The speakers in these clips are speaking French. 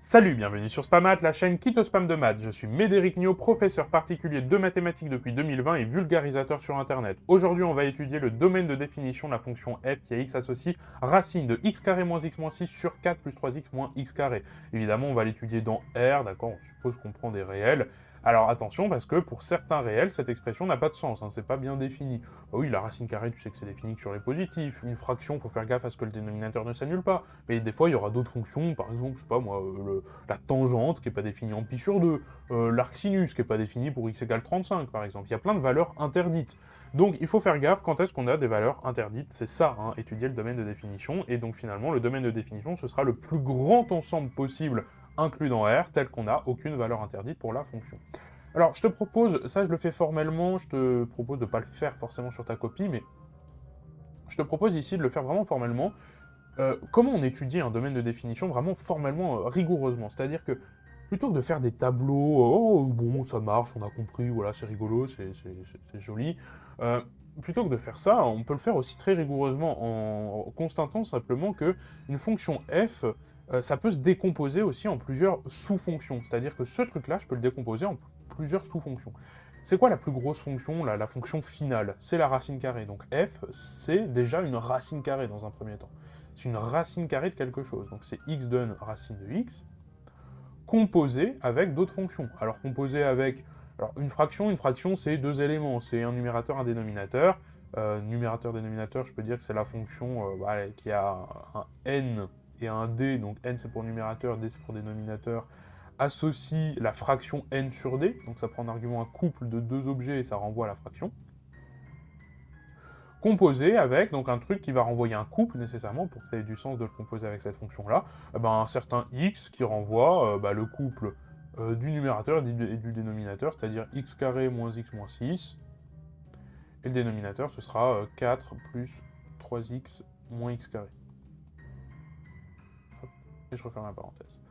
Salut, bienvenue sur Spamat, la chaîne qui te spam de maths. Je suis Médéric Niot, professeur particulier de mathématiques depuis 2020 et vulgarisateur sur Internet. Aujourd'hui, on va étudier le domaine de définition de la fonction f qui a x associe racine de x carré moins x moins 6 sur 4 plus 3x moins x carré. Évidemment, on va l'étudier dans R, d'accord, on suppose qu'on prend des réels. Alors attention, parce que pour certains réels, cette expression n'a pas de sens, c'est pas bien défini. Bah oui, la racine carrée, tu sais que c'est défini que sur les positifs. Une fraction, faut faire gaffe à ce que le dénominateur ne s'annule pas. Mais des fois, il y aura d'autres fonctions, par exemple, je sais pas moi, la tangente qui n'est pas définie en pi sur 2, l'arc sinus qui n'est pas défini pour x égale 35 par exemple. Il y a plein de valeurs interdites. Donc il faut faire gaffe quand est-ce qu'on a des valeurs interdites. C'est ça, étudier le domaine de définition. Et donc finalement, le domaine de définition, ce sera le plus grand ensemble possible inclus dans R, tel qu'on n'a aucune valeur interdite pour la fonction. Alors je te propose, ça je le fais formellement, je te propose de ne pas le faire forcément sur ta copie, mais je te propose ici de le faire vraiment formellement. Comment on étudie un domaine de définition vraiment formellement, rigoureusement? C'est-à-dire que plutôt que de faire des tableaux, oh bon ça marche, on a compris, voilà c'est rigolo, c'est joli, plutôt que de faire ça, on peut le faire aussi très rigoureusement en constatant simplement que une fonction f, ça peut se décomposer aussi en plusieurs sous-fonctions. C'est-à-dire que ce truc-là, je peux le décomposer en plusieurs sous-fonctions. C'est quoi la plus grosse fonction, la fonction finale? C'est la racine carrée. Donc f, c'est déjà une racine carrée dans un premier temps. C'est une racine carrée de quelque chose. Donc c'est x donne racine de x, composé avec d'autres fonctions. Alors composé avec une fraction c'est deux éléments, c'est un numérateur, un dénominateur. Numérateur-dénominateur, je peux dire que c'est la fonction qui a un n et un d, donc n c'est pour numérateur, d c'est pour dénominateur, associe la fraction n sur d, donc ça prend en argument un couple de deux objets et ça renvoie à la fraction. Composé avec donc un truc qui va renvoyer un couple nécessairement, pour que ça ait du sens de le composer avec cette fonction-là, un certain x qui renvoie le couple du numérateur et du dénominateur, c'est-à-dire x carré moins x moins 6, et le dénominateur ce sera 4 plus 3x moins x carré. Hop, et je referme la parenthèse.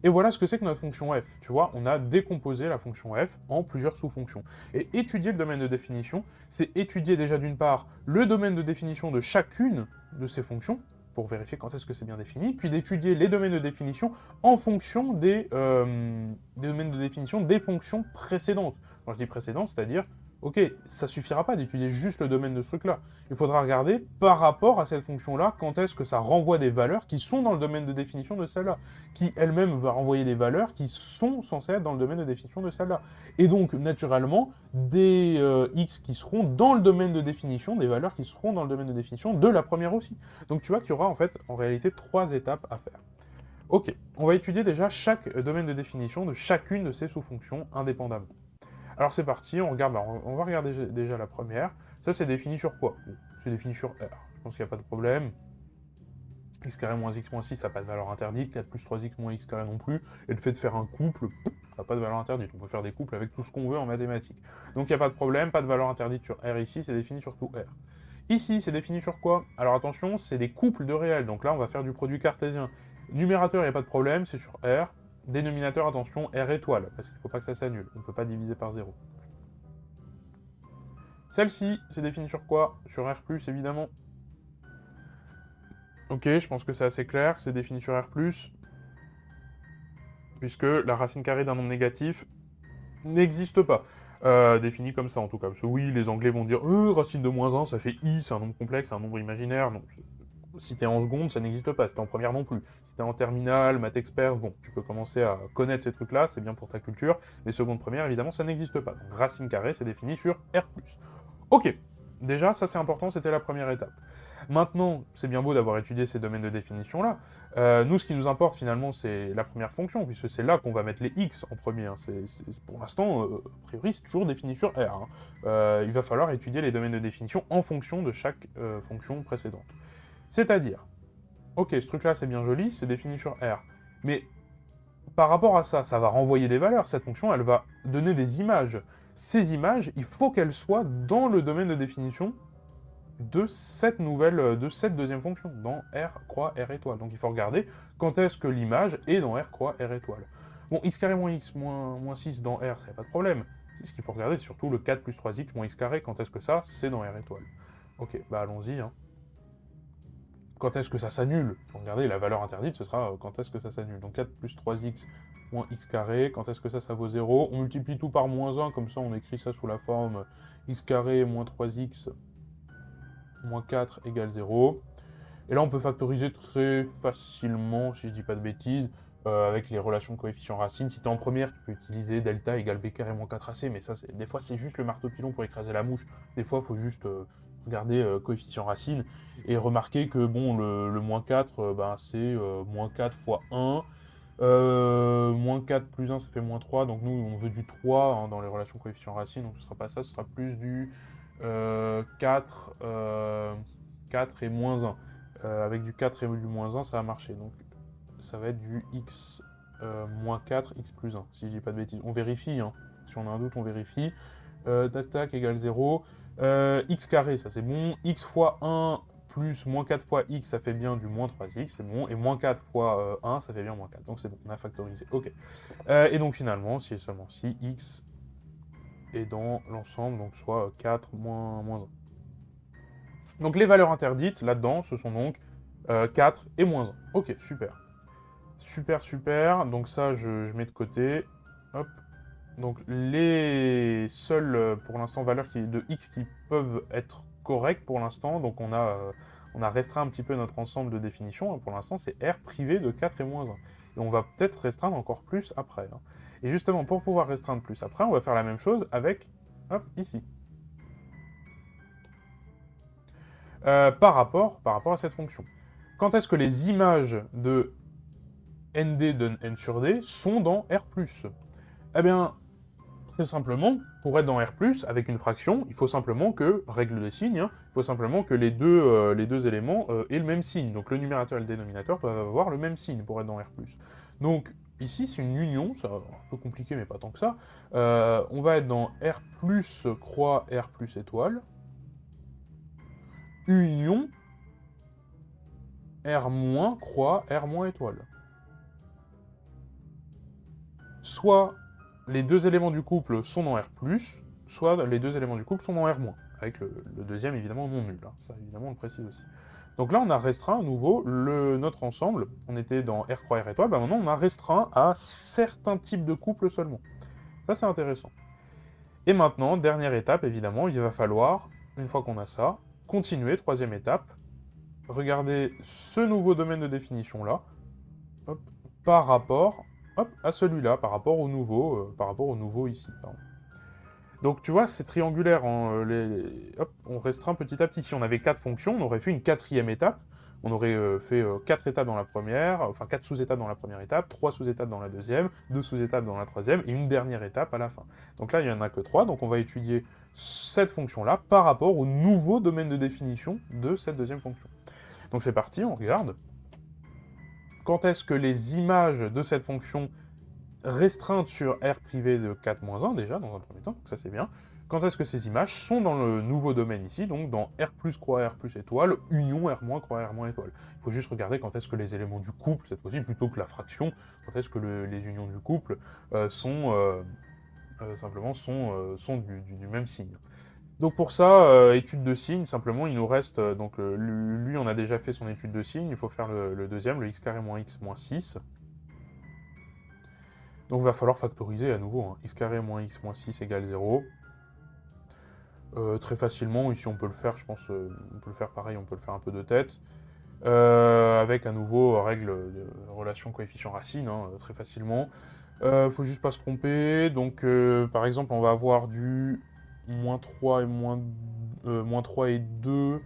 Et voilà ce que c'est que notre fonction f. Tu vois, on a décomposé la fonction f en plusieurs sous-fonctions. Et étudier le domaine de définition, c'est étudier déjà d'une part le domaine de définition de chacune de ces fonctions, pour vérifier quand est-ce que c'est bien défini, puis d'étudier les domaines de définition en fonction des domaines de définition des fonctions précédentes. Quand je dis précédentes, c'est-à-dire ok, ça suffira pas d'étudier juste le domaine de ce truc-là. Il faudra regarder par rapport à cette fonction-là, quand est-ce que ça renvoie des valeurs qui sont dans le domaine de définition de celle-là, qui elle-même va renvoyer des valeurs qui sont censées être dans le domaine de définition de celle-là. Et donc, naturellement, des x qui seront dans le domaine de définition, des valeurs qui seront dans le domaine de définition de la première aussi. Donc tu vois qu'il y aura en fait, en réalité, 3 étapes à faire. Ok, on va étudier déjà chaque domaine de définition de chacune de ces sous-fonctions indépendamment. Alors c'est parti, on va regarder déjà la première. Ça c'est défini sur quoi? C'est défini sur R. Je pense qu'il n'y a pas de problème. X carré moins x moins 6, ça n'a pas de valeur interdite. 4 plus 3x moins x carré non plus. Et le fait de faire un couple, ça n'a pas de valeur interdite. On peut faire des couples avec tout ce qu'on veut en mathématiques. Donc il n'y a pas de problème, pas de valeur interdite sur R ici, c'est défini sur tout R. Ici, c'est défini sur quoi? Alors attention, c'est des couples de réels. Donc là, on va faire du produit cartésien. Numérateur, il n'y a pas de problème, c'est sur R. Dénominateur, attention, R étoile, parce qu'il ne faut pas que ça s'annule. On ne peut pas diviser par 0. Celle-ci, c'est défini sur quoi? Sur R+, évidemment. Ok, je pense que c'est assez clair, c'est défini sur R+, puisque la racine carrée d'un nombre négatif n'existe pas. Défini comme ça, en tout cas. Parce que oui, les Anglais vont dire « racine de moins 1, ça fait i, c'est un nombre complexe, c'est un nombre imaginaire. » Non, si t'es en seconde, ça n'existe pas. Si t'es en première, non plus. Si t'es en terminale, maths expert, bon, tu peux commencer à connaître ces trucs-là, c'est bien pour ta culture. Mais seconde, première, évidemment, ça n'existe pas. Donc, racine carrée, c'est défini sur R+. Ok, déjà, ça c'est important, c'était la première étape. Maintenant, c'est bien beau d'avoir étudié ces domaines de définition-là. Nous, ce qui nous importe finalement, c'est la première fonction, puisque c'est là qu'on va mettre les x en premier. Pour l'instant, a priori, c'est toujours défini sur R. Il va falloir étudier les domaines de définition en fonction de chaque fonction précédente. C'est-à-dire, ok, ce truc-là, c'est bien joli, c'est défini sur R. Mais par rapport à ça, ça va renvoyer des valeurs. Cette fonction, elle va donner des images. Ces images, il faut qu'elles soient dans le domaine de définition de cette deuxième fonction, dans R croix R étoile. Donc il faut regarder quand est-ce que l'image est dans R croix R étoile. Bon, x carré moins x moins 6 dans R, ça n'a pas de problème. Ce qu'il faut regarder, c'est surtout le 4 plus 3x moins x carré, quand est-ce que ça, c'est dans R étoile. Ok, bah allons-y. quand est-ce que ça s'annule? Il faut regarder la valeur interdite, ce sera quand est-ce que ça s'annule. Donc 4 plus 3x moins x carré, quand est-ce que ça vaut 0? On multiplie tout par moins 1, comme ça on écrit ça sous la forme x carré moins 3x moins 4 égale 0. Et là on peut factoriser très facilement, si je dis pas de bêtises, avec les relations coefficients racines. Si tu es en première, tu peux utiliser delta égale b carré moins 4ac, mais ça, des fois c'est juste le marteau pilon pour écraser la mouche. Des fois il faut juste regarder coefficient racine et remarquer que bon, le moins 4, ben, c'est moins 4 fois 1. Moins 4 plus 1, ça fait moins 3. Donc nous, on veut du 3 hein, dans les relations coefficients racines. Donc ce sera pas ça, ce sera plus du 4, 4 et moins 1. Avec du 4 et du moins 1, ça va marcher. Donc ça va être du x moins 4, x plus 1, si je dis pas de bêtises. On vérifie, hein. Si on a un doute, on vérifie. Tac tac égale 0. X carré, ça c'est bon. X fois 1 plus moins 4 fois x, ça fait bien du moins 3x, c'est bon. Et moins 4 fois 1, ça fait bien moins 4. Donc c'est bon, on a factorisé. Ok. Et donc finalement, si et seulement si x est dans l'ensemble, donc soit 4 moins 1. Donc les valeurs interdites là-dedans, ce sont donc 4 et moins 1. Ok, super. Super, super. Donc ça, je mets de côté. Hop. Donc les seules, pour l'instant, valeurs de x qui peuvent être correctes pour l'instant, donc on a restreint un petit peu notre ensemble de définitions. Hein, pour l'instant, c'est R privé de 4 et moins 1. Et on va peut-être restreindre encore plus après. Hein. Et justement, pour pouvoir restreindre plus après, on va faire la même chose avec, hop, ici. Par rapport à cette fonction. Quand est-ce que les images de nd donne n sur d sont dans R+. Eh bien, très simplement, pour être dans R+, avec une fraction, il faut simplement que, règle des signes, hein, il faut simplement que les deux éléments aient le même signe. Donc le numérateur et le dénominateur doivent avoir le même signe pour être dans R+. Donc ici, c'est une union, c'est un peu compliqué, mais pas tant que ça. On va être dans R+, croix, R+, étoile, union, R-, croix, R-, étoile. Soit les deux éléments du couple sont dans R+, soit les deux éléments du couple sont dans R-, avec le deuxième évidemment non nul, hein. Ça évidemment on le précise aussi. Donc là on a restreint à nouveau notre ensemble, on était dans R croix R étoile, bah maintenant on a restreint à certains types de couples seulement. Ça c'est intéressant. Et maintenant, dernière étape évidemment, il va falloir, une fois qu'on a ça, continuer, troisième étape, regarder ce nouveau domaine de définition là, hop, par rapport à celui-là, par rapport au nouveau ici. Pardon. Donc tu vois, c'est triangulaire. Hein, hop, on restreint petit à petit. Si on avait 4 fonctions, on aurait fait une quatrième étape. On aurait fait 4 étapes dans la première, enfin 4 sous-étapes dans la première étape, 3 sous-étapes dans la deuxième, 2 sous-étapes dans la troisième, et une dernière étape à la fin. Donc là, il n'y en a que 3, donc on va étudier cette fonction-là par rapport au nouveau domaine de définition de cette deuxième fonction. Donc c'est parti, on regarde. Quand est-ce que les images de cette fonction restreinte sur R privé de 4-1 déjà, dans un premier temps, donc ça c'est bien. Quand est-ce que ces images sont dans le nouveau domaine ici, donc dans R plus croix R plus étoile, union R moins croix R moins étoile. Il faut juste regarder quand est-ce que les éléments du couple, cette fois-ci, plutôt que la fraction, quand est-ce que les unions du couple sont du même signe. Donc pour ça, étude de signe, simplement il nous reste, donc lui on a déjà fait son étude de signe, il faut faire le deuxième, le x carré moins x moins 6. Donc il va falloir factoriser à nouveau, hein. X carré moins x moins 6 égale 0. Très facilement, ici on peut le faire, je pense, on peut le faire pareil, on peut le faire un peu de tête. Avec à nouveau règle de relation coefficient racine, hein, très facilement. Faut juste pas se tromper, donc par exemple on va avoir du moins 3 et moins 3 et 2,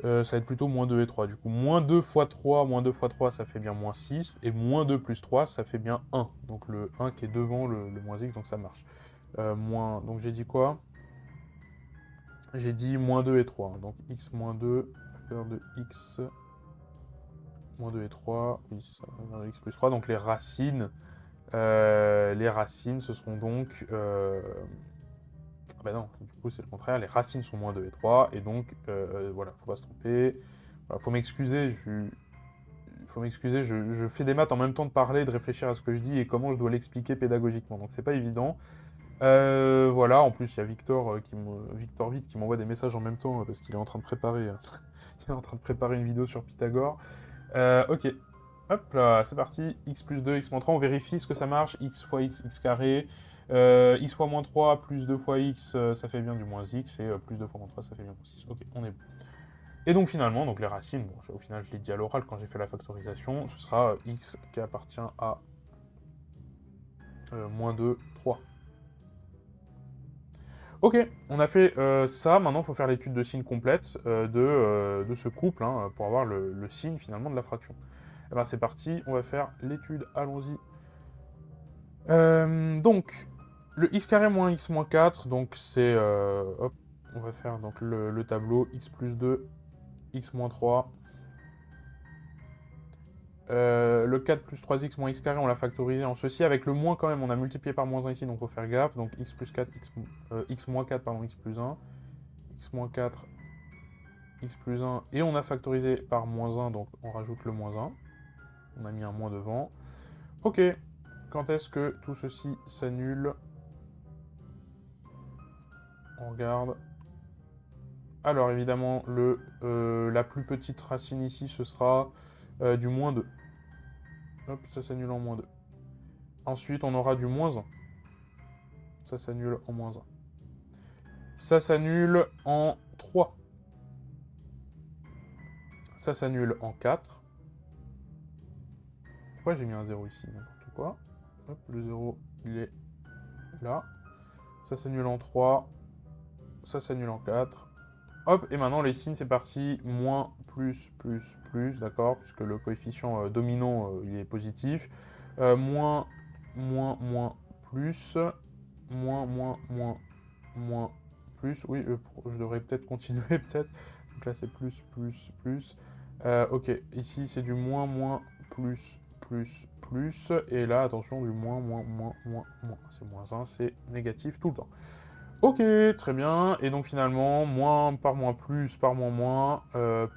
ça va être plutôt moins 2 et 3. Du coup, moins 2 fois 3, ça fait bien moins 6. Et moins 2 plus 3, ça fait bien 1. Donc le 1 qui est devant le moins x, donc ça marche. Donc j'ai dit quoi? J'ai dit moins 2 et 3. Donc x moins 2, facteur de x, moins 2 et 3. Oui, c'est ça, facteur de x plus 3. Donc les racines, ce seront donc... Ben non, du coup c'est le contraire, les racines sont moins 2 et 3, et donc voilà, faut pas se tromper. Voilà, faut m'excuser, je fais des maths en même temps de parler, de réfléchir à ce que je dis et comment je dois l'expliquer pédagogiquement, donc c'est pas évident. Voilà, en plus il y a Victor, Victor Vite qui m'envoie des messages en même temps parce qu'il est en train de préparer, il est en train de préparer une vidéo sur Pythagore. Ok, hop là, c'est parti. X plus 2, x moins 3, on vérifie ce que ça marche. X fois x, x carré. X fois moins 3 plus 2 fois x, ça fait bien du moins x. Et plus 2 fois moins 3, ça fait bien moins 6. Ok, on est bon. Et donc finalement, donc les racines, bon, au final je l'ai dit à l'oral quand j'ai fait la factorisation, ce sera x qui appartient à moins 2, 3. Ok, on a fait ça, maintenant il faut faire l'étude de signe complète de ce couple, hein, pour avoir le signe finalement de la fraction. Et ben c'est parti, on va faire l'étude, allons-y. Donc, le x carré moins x moins 4, donc c'est... hop, on va faire donc le tableau x plus 2, x moins 3. Le 4 plus 3x moins x carré, on l'a factorisé en ceci. Avec le moins quand même, on a multiplié par moins 1 ici, donc il faut faire gaffe. Donc x plus 4, x moins 4, pardon, x plus 1. X moins 4, x plus 1. Et on a factorisé par moins 1, donc on rajoute le moins 1. On a mis un moins devant. Ok, quand est-ce que tout ceci s'annule? On regarde. Alors évidemment, la plus petite racine ici, ce sera du moins 2. Hop, ça s'annule en moins 2. Ensuite, on aura du moins 1. Ça s'annule en moins 1. Ça s'annule en 3. Ça s'annule en 4. Pourquoi j'ai mis un 0 ici? N'importe quoi. Hop, le 0, il est là. Ça s'annule en 3. Ça s'annule en 4. Hop, et maintenant les signes, c'est parti. Moins, plus, d'accord, puisque le coefficient dominant, il est positif. Moins, plus. Moins, plus. Oui, je devrais peut-être continuer, peut-être. Donc là, c'est plus. Ok, ici, c'est du moins, plus. Et là, attention, du moins. C'est moins 1, c'est négatif tout le temps. Ok, très bien. Et donc finalement, moins par moins, plus,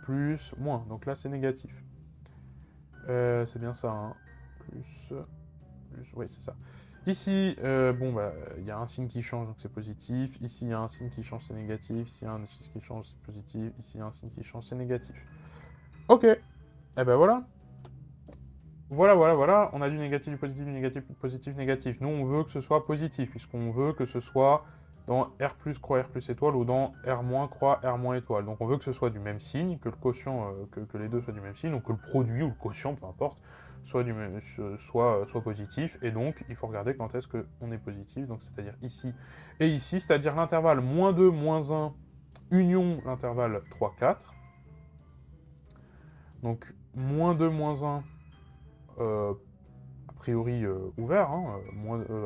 plus, moins. Donc là, c'est négatif. C'est bien ça, hein. Plus, oui, c'est ça. Ici, bon, bah, il y a un signe qui change, donc c'est positif. Ici, il y a un signe qui change, c'est négatif. Ici, il y a un signe qui change, c'est positif. Ici, il y a un signe qui change, c'est négatif. Ok. Eh ben voilà. Voilà. On a du négatif, du positif, du négatif, du positif, négatif. Nous, on veut que ce soit positif, puisqu'on veut que ce soit dans R plus croix R plus étoile ou dans R moins croix R moins étoile. Donc on veut que ce soit du même signe, que le quotient, que les deux soient du même signe, ou que le produit ou le quotient, peu importe, soit positif. Et donc il faut regarder quand est-ce qu'on est positif, donc c'est-à-dire ici et ici, c'est-à-dire l'intervalle moins 2, moins 1, union l'intervalle 3, 4. Donc moins 2, moins 1, a priori ouvert, hein,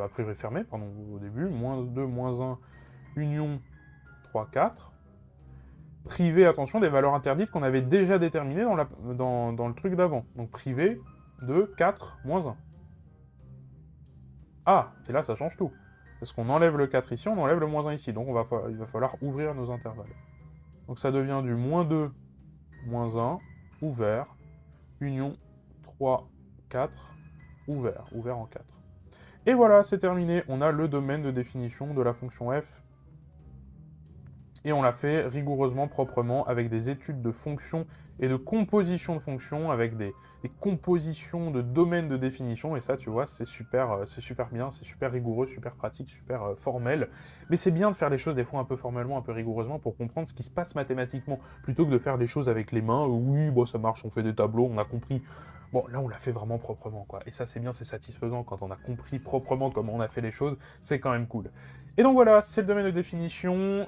a priori fermé, pardon, au début, moins 2, moins 1, union 3, 4, privé, attention, des valeurs interdites qu'on avait déjà déterminées dans le truc d'avant. Donc privé de 4, moins 1. Ah, et là ça change tout. Parce qu'on enlève le 4 ici, on enlève le moins 1 ici, donc il va falloir ouvrir nos intervalles. Donc ça devient du moins 2, moins 1, ouvert, union 3, 4, ouvert en 4. Et voilà, c'est terminé, on a le domaine de définition de la fonction f. Et on l'a fait rigoureusement, proprement, avec des études de fonctions et de composition de fonctions, avec des compositions de domaines de définition, et ça, tu vois, c'est super bien, c'est super rigoureux, super pratique, super formel. Mais c'est bien de faire les choses des fois un peu formellement, un peu rigoureusement, pour comprendre ce qui se passe mathématiquement, plutôt que de faire des choses avec les mains, oui, bon, ça marche, on fait des tableaux, on a compris. Bon, là, on l'a fait vraiment proprement, quoi. Et ça, c'est bien, c'est satisfaisant, quand on a compris proprement comment on a fait les choses, c'est quand même cool. Et donc voilà, c'est le domaine de définition.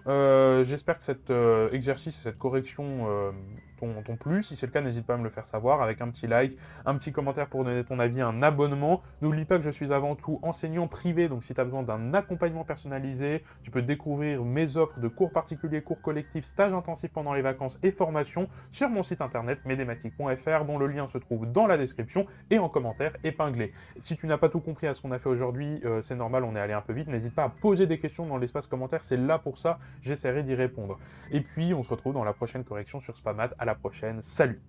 J'espère que cet exercice et cette correction t'ont plu. Si c'est le cas, n'hésite pas à me le faire savoir avec un petit like, un petit commentaire pour donner ton avis, un abonnement. N'oublie pas que je suis avant tout enseignant privé, donc si tu as besoin d'un accompagnement personnalisé, tu peux découvrir mes offres de cours particuliers, cours collectifs, stages intensifs pendant les vacances et formations sur mon site internet medematic.fr, dont le lien se trouve dans la description et en commentaire épinglé. Si tu n'as pas tout compris à ce qu'on a fait aujourd'hui, c'est normal, on est allé un peu vite. N'hésite pas à poser des questions dans l'espace commentaire, c'est là pour ça, j'essaierai d'y répondre. Et puis, on se retrouve dans la prochaine correction sur Spamat. À la prochaine, salut!